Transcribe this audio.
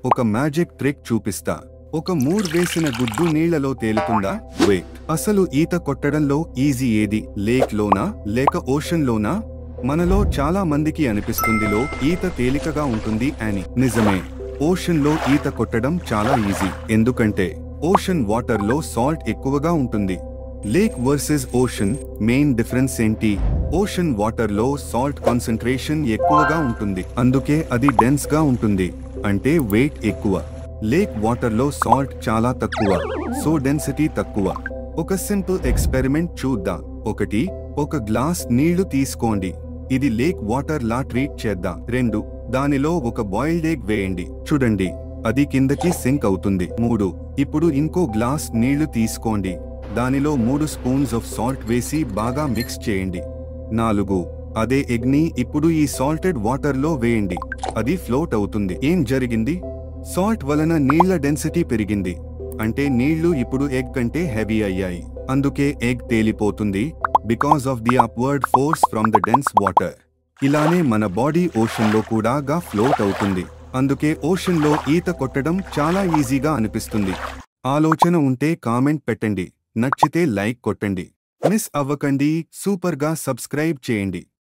ఒక magic trick చూపిస్తా. ఒక మూడ్ వేసిన గుడ్డు నీళ్లలో తేలుతుందా? వెయిట్, అసలు ఈత కొట్టడంలో ఈజీ ఏది? లేక్ లోనా లేక ఓషన్ లోనా? మనలో చాలా మందికి అనిపిస్తుందిలో ఈత తేలికగా ఉంటుంది అని. నిజమే, ఓషన్ లో ఈత కొట్టడం చాలా ఈజీ. ఎందుకంటే ఓషన్ వాటర్ లో సాల్ట్ ఎక్కువగా ఉంటుంది. Lake versus ocean main difference ఏంటి? ఓషన్ వాటర్ లో సాల్ట్ కాన్సంట్రేషన్ ఎక్కువగా ఉంటుంది, అందుకే అది డెన్స్ గా ఉంటుంది, అంటే వెయిట్ ఎక్కువ. లేక్ వాటర్ లో సాల్ట్ చాలా తక్కువ, సో డెన్సిటీ తక్కువ. ఒక సింపుల్ ఎక్స్పెరిమెంట్ చూద్దాం. ఒక గ్లాస్ నీళ్లు తీసుకోండి. ఇది లేక్ వాటర్ లా ట్రీట్ చేద్దాం. 2, దానిలో ఒక బాయిల్డ్ ఎగ్ వేయండి. చూడండి, అది కిందకి సింక్ అవుతుంది. 3, ఇప్పుడు ఇంకో గ్లాస్ నీళ్లు తీసుకోండి. దానిలో 3 స్పూన్స్ ఆఫ్ సాల్ట్ వేసి బాగా మిక్స్ చేయండి. 4, అదే ఎగ్ ని ఇప్పుడు ఈ సాల్టెడ్ వాటర్ లో వేయండి. అది ఫ్లోట్ అవుతుంది. ఏం జరిగింది? సాల్ట్ వలన నీళ్ల డెన్సిటీ పెరిగింది, అంటే నీళ్లు ఇప్పుడు ఎగ్ కంటే హెవీ అయ్యాయి. అందుకే ఎగ్ తేలిపోతుంది, because of the upward force from the dense water. ఇలానే మన బాడీ ఓషన్ లో కూడా ఫ్లోట్ అవుతుంది. అందుకే ఓషన్ లో ఈత కొట్టడం చాలా ఈజీగా అనిపిస్తుంది. ఆలోచన ఉంటే కామెంట్ పెట్టండి, నచ్చితే లైక్ కొట్టండి. మిస్ అవ్వకండి, సూపర్ గా సబ్స్క్రైబ్ చేయండి.